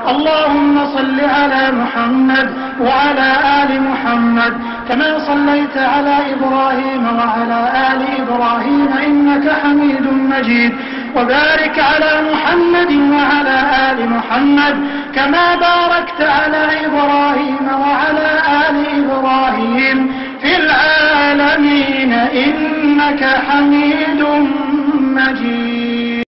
اللهم صل على محمد وعلى آل محمد كما صليت على إبراهيم وعلى آل إبراهيم إنك حميد مجيد. وبارك على محمد وعلى آل محمد كما باركت على إبراهيم وعلى آل إبراهيم في العالمين إنك حميد مجيد.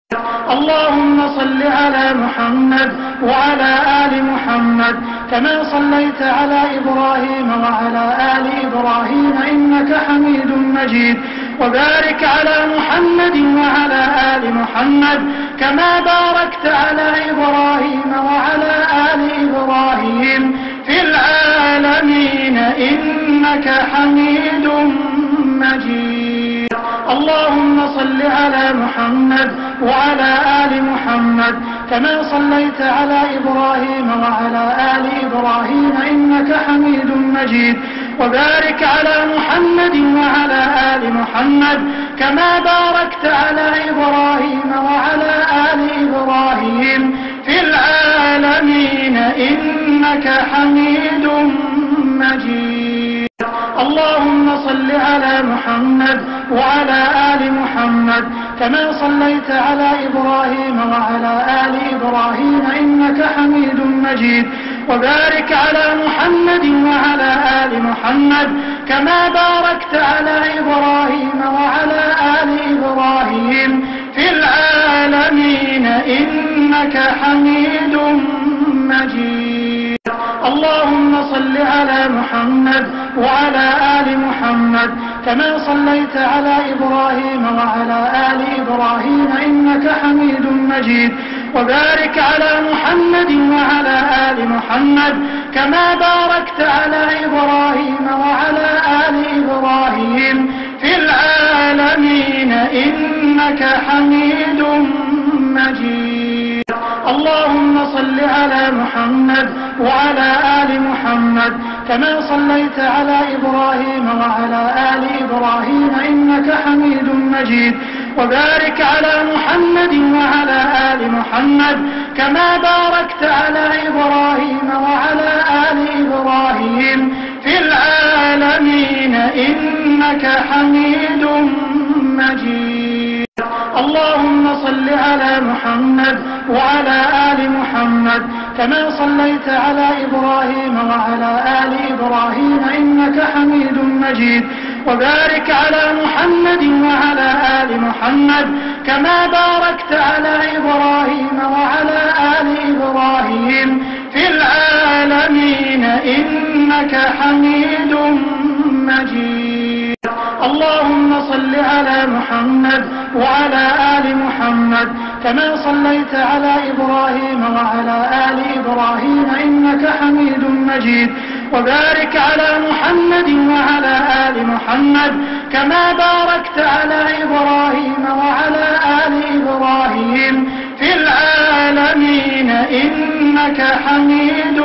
اللهم صل على محمد وعلى آل محمد كما صليت على إبراهيم وعلى آل إبراهيم إنك حميد مجيد. وبارك على محمد وعلى آل محمد كما باركت على إبراهيم وعلى آل إبراهيم في العالمين إنك حميد مجيد. اللهم صل على محمد وعلى آل محمد كما صليت على إبراهيم وعلى آل إبراهيم إنك حميد مجيد. وبارك على محمد وعلى آل محمد كما باركت على إبراهيم وعلى آل إبراهيم في العالمين إنك حميد مجيد. اللهم صل على محمد وعلى آل محمد كما صليت على إبراهيم وعلى آل إبراهيم إنك حميد مجيد. وبارك على محمد وعلى آل محمد كما باركت على إبراهيم وعلى آل إبراهيم في العالمين إنك حميد مجيد. اللهم صل على محمد وعلى آل محمد كما صليت على إبراهيم وعلى آل إبراهيم إنك حميد مجيد. وبارك على محمد وعلى آل محمد كما باركت على إبراهيم وعلى آل إبراهيم في العالمين إنك حميد مجيد. اللهم صل على محمد وعلى آل محمد كما صليت على إبراهيم وعلى آل إبراهيم إنك حميد مجيد. وبارك على محمد وعلى آل محمد كما باركت على إبراهيم وعلى آل إبراهيم في العالمين إنك حميد مجيد. اللهم صل على محمد وعلى آل محمد كما صليت على إبراهيم وعلى آل إبراهيم إنك حميد مجيد. وبارك على محمد وعلى آل محمد كما باركت على إبراهيم وعلى آل إبراهيم في العالمين إنك حميد مجيد. اللهم صل على محمد وعلى آل محمد كما صليت على إبراهيم وعلى آل إبراهيم إنك حميد مجيد. وبارك على محمد وعلى آل محمد كما باركت على إبراهيم وعلى آل إبراهيم في العالمين إنك حميد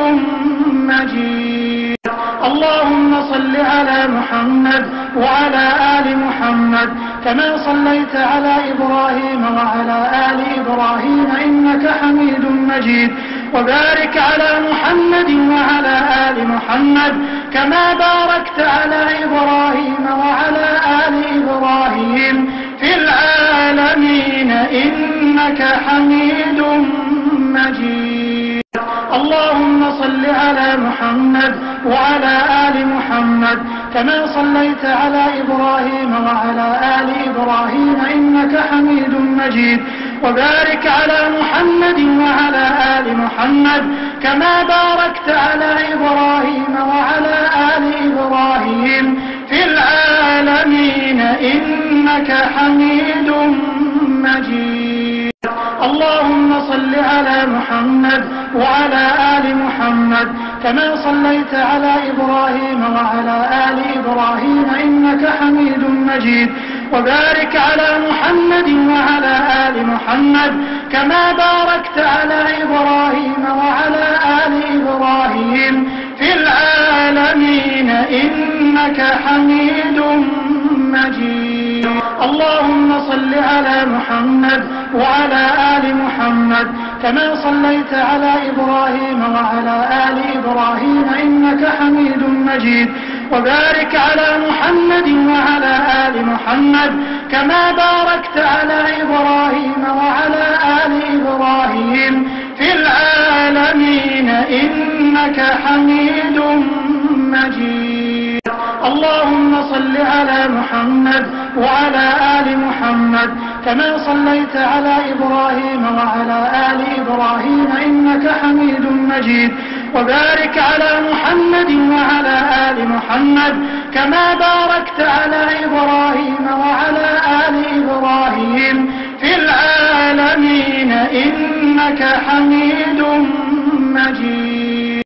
مجيد. اللهم صل على محمد وعلى آل محمد كما صليت على إبراهيم وعلى آل إبراهيم إنك حميد مجيد. وبارك على محمد وعلى آل محمد كما باركت على إبراهيم وعلى آل إبراهيم في العالمين إنك حميد مجيد. اللهم صل على محمد وعلى آل محمد كما صليت على إبراهيم وعلى آل إبراهيم إنك حميد مجيد. وبارك على محمد وعلى آل محمد كما باركت على إبراهيم وعلى آل إبراهيم في العالمين إنك حميد مجيد. اللهم صل على محمد وعلى آل محمد كما صليت على إبراهيم وعلى آل إبراهيم إنك حميد مجيد. وبارك على محمد وعلى آل محمد كما باركت على إبراهيم وعلى آل إبراهيم في العالمين إنك حميد مجيد. اللهم صل على محمد وعلى آل محمد كما صليت على إبراهيم وعلى آل إبراهيم إنك حميد مجيد. وبارك على محمد وعلى آل محمد كما باركت على إبراهيم وعلى آل إبراهيم في العالمين إنك حميد مجيد. اللهم صل على محمد وعلى آل محمد كما صليت على إبراهيم وعلى آل إبراهيم إنك حميد مجيد. وبارك على محمد وعلى آل محمد كما باركت على إبراهيم وعلى آل إبراهيم في العالمين إنك حميد مجيد.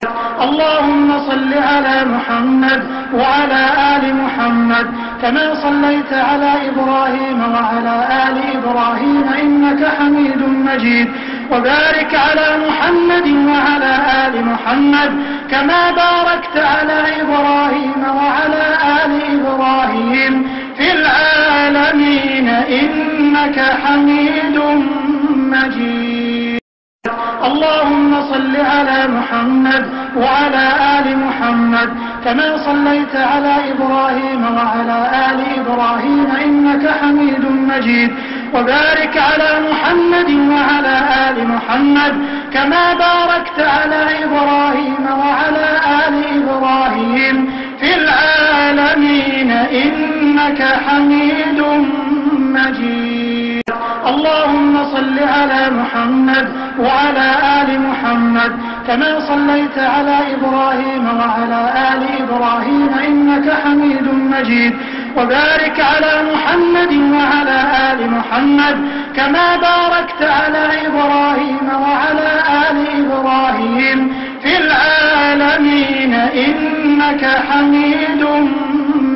اللهم صل على محمد وعلى آل محمد كما صليت على إبراهيم وعلى آل إبراهيم إنك حميد مجيد. وبارك على محمد وعلى آل محمد كما باركت على إبراهيم وعلى آل إبراهيم في العالمين إنك حميد مجيد. اللهم صل على محمد وعلى آل محمد كما صليت على إبراهيم وعلى آل إبراهيم إنك حميد مجيد. وبارك على محمد وعلى آل محمد كما باركت على إبراهيم وعلى آل إبراهيم في العالمين إنك حميد مجيد. اللهم صل على محمد وعلى آل محمد كما صليت على إبراهيم وعلى آل إبراهيم إنك حميد مجيد. وبارك على محمد وعلى آل محمد كما باركت على إبراهيم وعلى آل إبراهيم في العالمين إنك حميد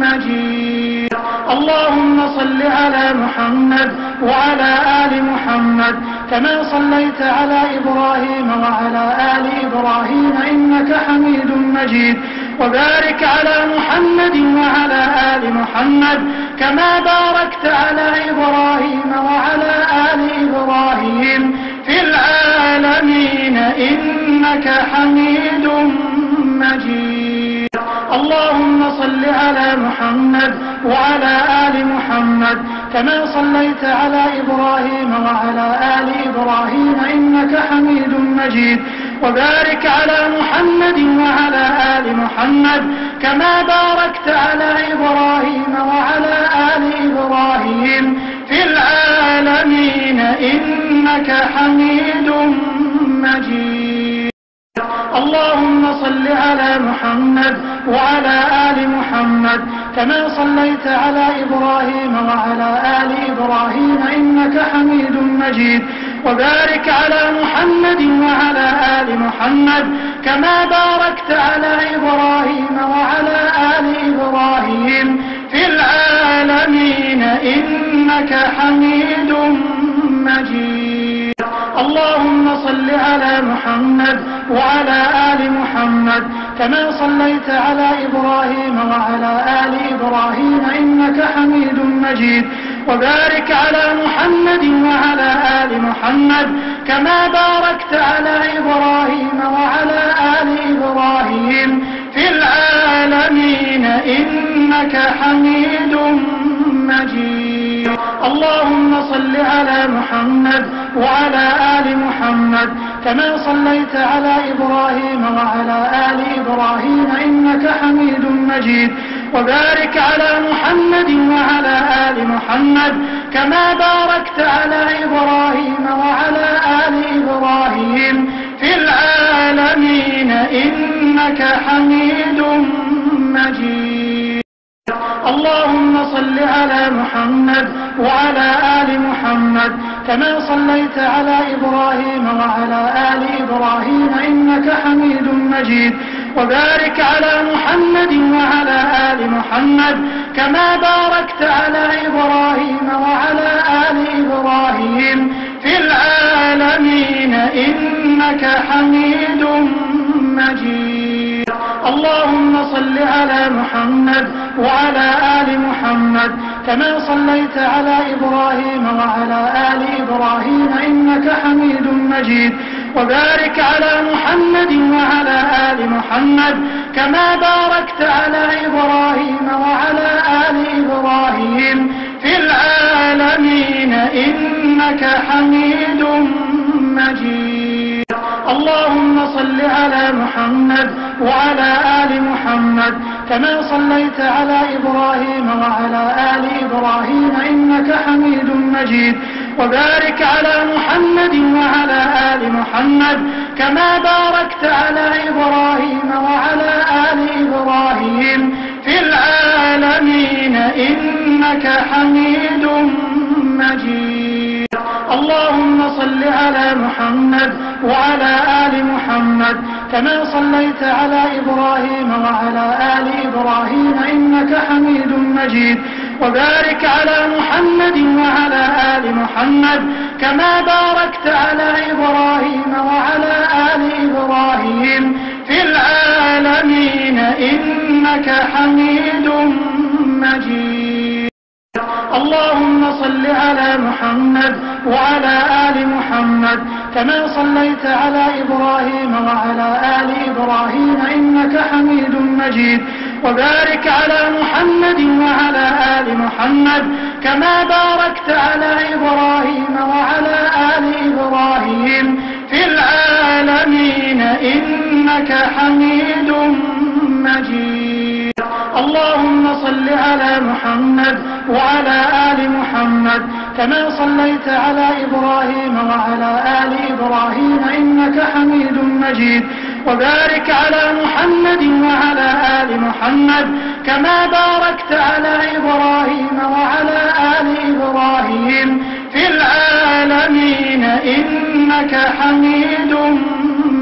مجيد. اللهم صل على محمد وعلى آل محمد كما صليت على إبراهيم وعلى آل إبراهيم إنك حميد مجيد. وبارك على محمد وعلى آل محمد كما باركت على إبراهيم وعلى آل إبراهيم في العالمين إنك حميد مجيد. اللهم صل على محمد وعلى آل محمد كما صليت على إبراهيم وعلى آل إبراهيم إنك حميد مجيد. وبارك على محمد وعلى آل محمد كما باركت على إبراهيم وعلى آل إبراهيم في العالمين إنك حميد مجيد. اللهم صل على محمد وعلى آل محمد كما صليت على إبراهيم وعلى آل إبراهيم إنك حميد مجيد. وبارك على محمد وعلى آل محمد كما باركت على إبراهيم وعلى آل إبراهيم في العالمين إنك حميد مجيد. اللهم صل على محمد وعلى آل محمد كما صليت على إبراهيم وعلى آل إبراهيم إنك حميد مجيد. وبارك على محمد وعلى آل محمد كما باركت على إبراهيم وعلى آل إبراهيم في العالمين إنك حميد مجيد. اللهم صل على محمد وعلى آل محمد كما صليت على إبراهيم وعلى آل إبراهيم إنك حميد مجيد. وبارك على محمد وعلى آل محمد كما باركت على إبراهيم وعلى آل إبراهيم في العالمين إنك حميد مجيد. اللهم صل على محمد وعلى آل محمد كما صليت على إبراهيم وعلى آل إبراهيم إنك حميد مجيد. وبارك على محمد وعلى آل محمد كما باركت على إبراهيم وعلى آل إبراهيم في العالمين إنك حميد مجيد. اللهم صل على محمد وعلى آل محمد كما صليت على إبراهيم وعلى آل إبراهيم إنك حميد مجيد. وبارك على محمد وعلى آل محمد كما باركت على إبراهيم وعلى آل إبراهيم في العالمين إنك حميد مجيد. اللهم صل على محمد وعلى آل محمد كما صليت على إبراهيم وعلى آل إبراهيم إنك حميد مجيد. وبارك على محمد وعلى آل محمد كما باركت على إبراهيم وعلى آل إبراهيم في العالمين إنك حميد مجيد. اللهم صل على محمد وعلى آل محمد كما صليت على إبراهيم وعلى آل إبراهيم إنك حميد مجيد. وبارك على محمد وعلى آل محمد كما باركت على إبراهيم وعلى آل إبراهيم في العالمين إنك حميد مجيد. اللهم صل على محمد وعلى آل محمد كما صليت على إبراهيم وعلى آل إبراهيم إنك حميد مجيد. وبارك على محمد وعلى آل محمد كما باركت على إبراهيم وعلى آل إبراهيم في العالمين إنك حميد مجيد. اللهم صل على محمد وعلى آل محمد كما صليت على إبراهيم وعلى آل إبراهيم إنك حميد مجيد. وبارك على محمد وعلى آل محمد كما باركت على إبراهيم وعلى آل إبراهيم في العالمين إنك حميد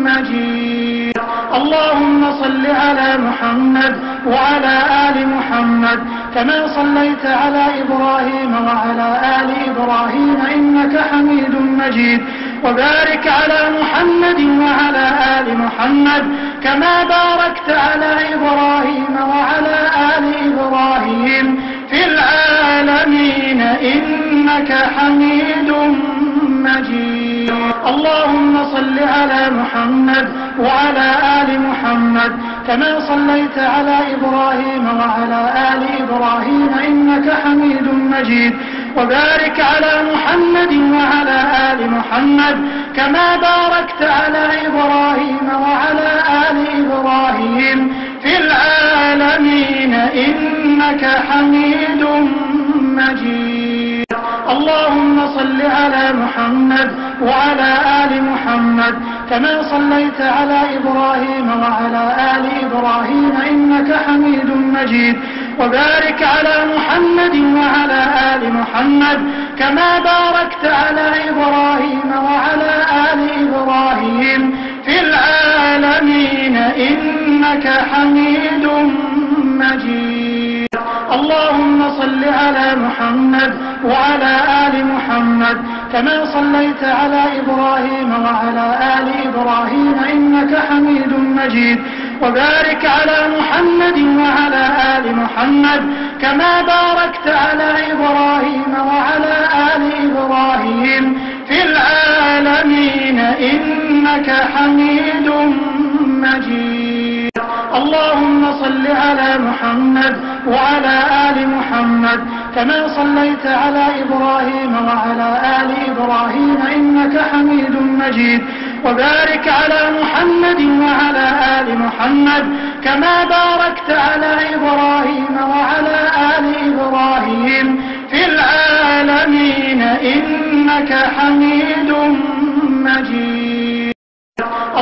مجيد. اللهم صل على محمد وعلى آل محمد كما صليت على إبراهيم وعلى آل إبراهيم إنك حميد مجيد. وبارك على محمد وعلى آل محمد كما باركت على إبراهيم وعلى آل إبراهيم في العالمين إنك حميد مجيد. اللهم صل على محمد وعلى آل محمد كما صليت على إبراهيم وعلى آل إبراهيم إنك حميد مجيد. وبارك على محمد وعلى آل محمد كما باركت على إبراهيم وعلى آل إبراهيم في العالمين إنك حميد مجيد. اللهم صل على محمد وعلى آل محمد كما صليت على إبراهيم وعلى آل إبراهيم إنك حميد مجيد. وبارك على محمد وعلى آل محمد كما باركت على إبراهيم وعلى آل إبراهيم في العالمين إنك حميد مجيد. اللهم صل على محمد وعلى آل محمد كما صليت على إبراهيم وعلى آل إبراهيم إنك حميد مجيد. وبارك على محمد وعلى آل محمد كما باركت على إبراهيم وعلى آل إبراهيم في العالمين إنك حميد مجيد. اللهم صل على محمد وعلى آل محمد كما صليت على إبراهيم وعلى آل إبراهيم إنك حميد مجيد. وبارك على محمد وعلى آل محمد كما باركت على إبراهيم وعلى آل إبراهيم في العالمين إنك حميد مجيد.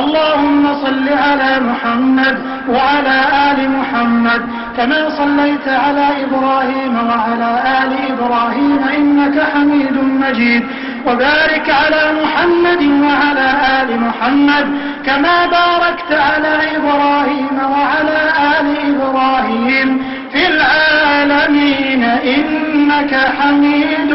اللهم صل على محمد وعلى آل محمد كما صليت على إبراهيم وعلى آل إبراهيم إنك حميد مجيد. وبارك على محمد وعلى آل محمد كما باركت على إبراهيم وعلى آل إبراهيم في العالمين إنك حميد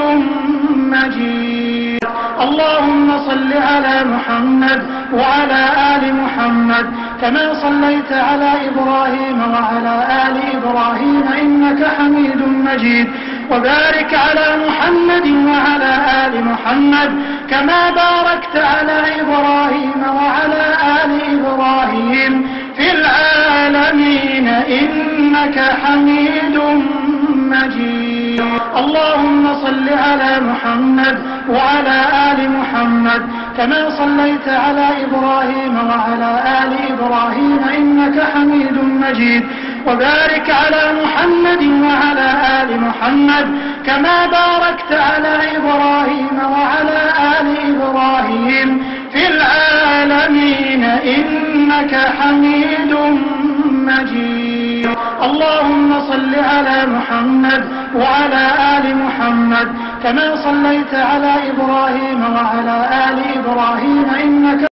مجيد. اللهم صل على محمد وعلى آل محمد كما صليت على إبراهيم وعلى آل إبراهيم إنك حميد مجيد. وبارك على محمد وعلى آل محمد كما باركت على إبراهيم وعلى آل إبراهيم في العالمين إنك حميد مجيد. اللهم صل على محمد وعلى آل محمد كما صليت على إبراهيم وعلى آل إبراهيم إنك حميد مجيد. وبارك على محمد وعلى آل محمد كما باركت على إبراهيم وعلى آل إبراهيم في العالمين إنك حميد مجيد. اللهم صل على محمد وعلى آل محمد كما صليت على إبراهيم وعلى آل إبراهيم إنك